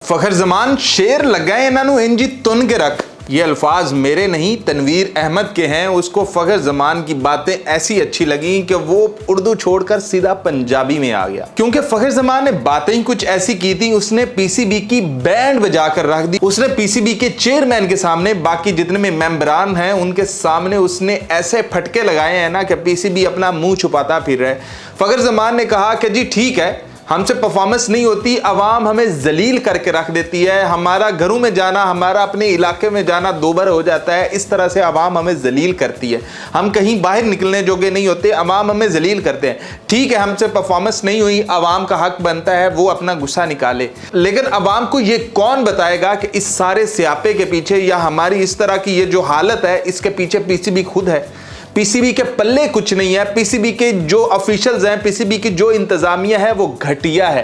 फखर जमान शेर लगाए इन्होंने इंजी तुन के रख। ये अल्फाज मेरे नहीं तनवीर अहमद के हैं। उसको फखर जमान की बातें ऐसी अच्छी लगी कि वो उर्दू छोड़कर सीधा पंजाबी में आ गया, क्योंकि फखर जमान ने बातें ही कुछ ऐसी की थी। उसने पीसीबी की बैंड बजा कर रख दी। उसने पीसीबी के चेयरमैन के सामने, बाकी जितने में मेंबरान हैं उनके सामने उसने ऐसे फटके लगाए हैं ना कि पीसीबी अपना मुंह छुपाता फिर रहा है। फखर जमान ने कहा कि जी ठीक है, हमसे परफॉर्मेंस नहीं होती, अवाम हमें जलील करके रख देती है, हमारा घरों में जाना, हमारा अपने इलाके में जाना दोबर हो जाता है, इस तरह से अवाम हमें जलील करती है, हम कहीं बाहर निकलने जोगे नहीं होते, अवाम हमें जलील करते हैं। ठीक है, हमसे परफॉर्मेंस नहीं हुई, अवाम का हक बनता है वो अपना गुस्सा निकाले, लेकिन अवाम को ये कौन बताएगा कि इस सारे स्यापे के पीछे या हमारी इस तरह की ये जो हालत है इसके पीछे पीसीबी खुद है। पीसीबी के पल्ले कुछ नहीं है, पीसीबी के जो ऑफिशियल्स हैं, पीसीबी की जो इंतजामिया है वो घटिया है।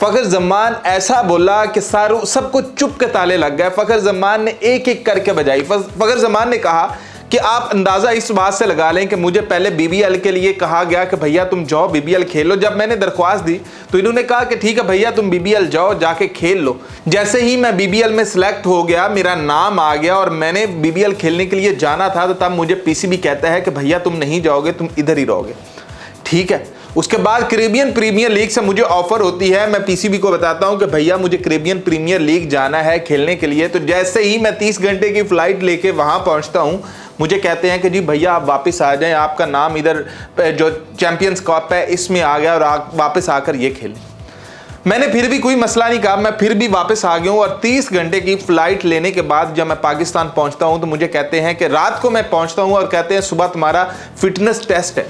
फखर जमान ऐसा बोला कि सारों सबको चुप के ताले लग गए। फखर जमान ने एक एक करके बजाई। फखर जमान ने कहा कि आप अंदाजा इस बात से लगा लें कि मुझे पहले बीबीएल के लिए कहा गया कि भैया तुम जाओ बीबीएल खेलो। जब मैंने दरख्वास्त दी तो इन्होंने कहा कि ठीक है भैया तुम बीबीएल जाओ, जाके खेल लो। जैसे ही मैं बीबीएल में सिलेक्ट हो गया, मेरा नाम आ गया और मैंने बीबीएल खेलने के लिए जाना था, तो तब मुझे पीसीबी कहता है कि भैया तुम नहीं जाओगे, तुम इधर ही रहोगे। ठीक है, उसके बाद कैरेबियन प्रीमियर लीग से मुझे ऑफर होती है। मैं पीसीबी को बताता हूं कि भैया मुझे कैरेबियन प्रीमियर लीग जाना है खेलने के लिए। तो जैसे ही मैं 30 घंटे की फ्लाइट लेके वहां पहुंचता हूं, मुझे कहते हैं कि जी भैया आप वापस आ जाएं, आपका नाम इधर जो चैंपियंस कप है इसमें आ गया और वापस आकर ये खेलें। मैंने फिर भी कोई मसला नहीं कहा, मैं फिर भी वापस आ गया हूं। और 30 घंटे की फ्लाइट लेने के बाद जब मैं पाकिस्तान पहुंचता हूं तो मुझे कहते हैं कि रात को मैं पहुंचता हूं और कहते हैं सुबह तुम्हारा फिटनेस टेस्ट है,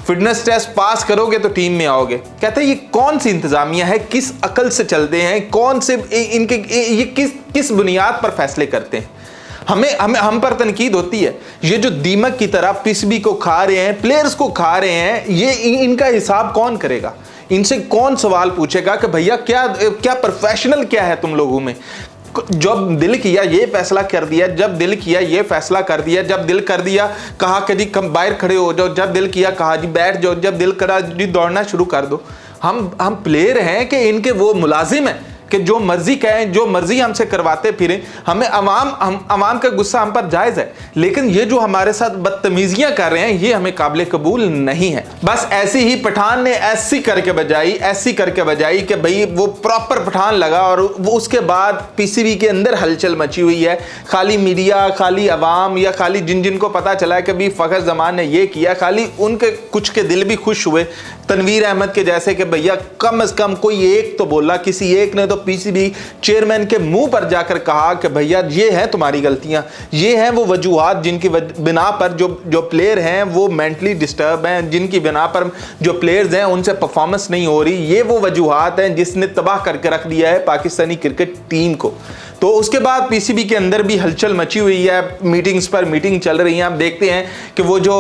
फिटनेस टेस्ट पास करोगे तो टीम में आओगे। कहते हैं ये कौन सी इंतजामिया है, किस अकल से चलते हैं, कौन से इनके ये किस बुनियाद पर फैसले करते हैं। हम पर तनकीद होती है। ये जो दीमक की तरह पीसीबी को खा रहे हैं, प्लेयर्स को खा रहे हैं, ये इनका हिसाब कौन करेगा? इनसे कौन सवाल पूछेगा कि भैया क्या प्रोफेशनल क्या है तुम लोगों में? जब दिल किया ये फैसला कर दिया, जब दिल किया ये फैसला कर दिया, जब दिल कर दिया कहा कि जी कम बाहर खड़े हो जाओ, जब दिल किया कहा जी बैठ जाओ, जब दिल करा जी दौड़ना शुरू कर दो। हम प्लेयर हैं कि इनके वो मुलाजिम हैं कि जो मर्जी कहें, जो मर्जी हमसे करवाते फिरें। हमें अवाम का गुस्सा हम पर जायज़ है, लेकिन ये जो हमारे साथ बदतमीजियां कर रहे हैं ये हमें काबिल कबूल नहीं है। बस ऐसी ही पठान ने ऐसी करके बजाई कि भाई वो प्रॉपर पठान लगा। और वो उसके बाद पीसीबी के अंदर हलचल मची हुई है। खाली मीडिया, खाली अवाम या खाली जिनको पता चला है कि भाई फखर जमान ने ये किया, खाली उनके कुछ के दिल भी खुश हुए, तनवीर अहमद के जैसे कि भैया कम से कम कोई एक तो बोला। किसी एक ने तो पीसीबी चेयरमैन के मुंह पर जाकर कहा कि भैया ये है तुम्हारी गलतियां, ये हैं वो वजूहात जिनकी बिना पर जो प्लेयर हैं वो मेंटली डिस्टर्ब हैं, जिनकी बिना पर जो प्लेयर्स हैं उनसे परफॉर्मेंस नहीं हो रही। ये वो वजूहात हैं जिसने तबाह करके रख दिया है पाकिस्तानी क्रिकेट टीम को। तो उसके बाद पीसीबी के अंदर भी हलचल मची हुई है, मीटिंग्स पर मीटिंग चल रही है। आप देखते हैं कि वो जो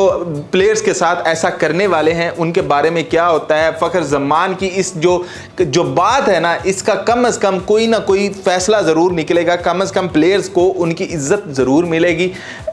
प्लेयर्स के साथ ऐसा करने वाले हैं उनके बारे में क्या होता है। फखर जमान की इस जो बात है ना, इसका कम से कम कोई ना कोई फैसला ज़रूर निकलेगा, कम से कम प्लेयर्स को उनकी इज्जत ज़रूर मिलेगी।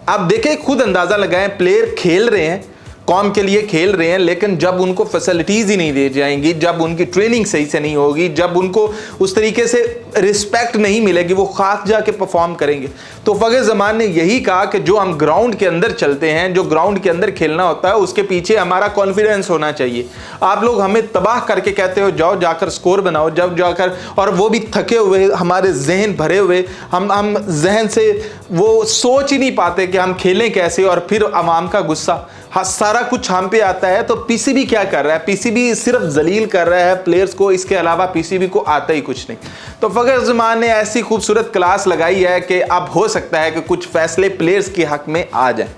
आप देखें, खुद अंदाज़ा लगाएं, प्लेयर खेल रहे हैं, कौम के लिए खेल रहे हैं, लेकिन जब उनको फैसिलिटीज़ ही नहीं दी जाएंगी, जब उनकी ट्रेनिंग सही से नहीं होगी, जब उनको उस तरीके से रिस्पेक्ट नहीं मिलेगी, वो खास जाके परफॉर्म करेंगे। तो फखर जमान ने यही कहा कि जो हम ग्राउंड के अंदर चलते हैं, जो ग्राउंड के अंदर खेलना होता है, उसके पीछे हमारा कॉन्फिडेंस होना चाहिए। आप लोग हमें तबाह करके कहते हो जाओ जाकर स्कोर बनाओ, जब जाकर, और वो भी थके हुए, हमारे जहन भरे हुए, हम जहन से वो सोच ही नहीं पाते कि हम खेलें कैसे, और फिर अवाम का गुस्सा, सारा कुछ हम पे आता है। तो पीसीबी क्या कर रहा है? पीसीबी सिर्फ जलील कर रहा है प्लेयर्स को, इसके अलावा पीसीबी को आता ही कुछ नहीं। तो फखर जमान ने ऐसी खूबसूरत क्लास लगाई है कि अब हो सकता है कि कुछ फैसले प्लेयर्स के हक में आ जाएं।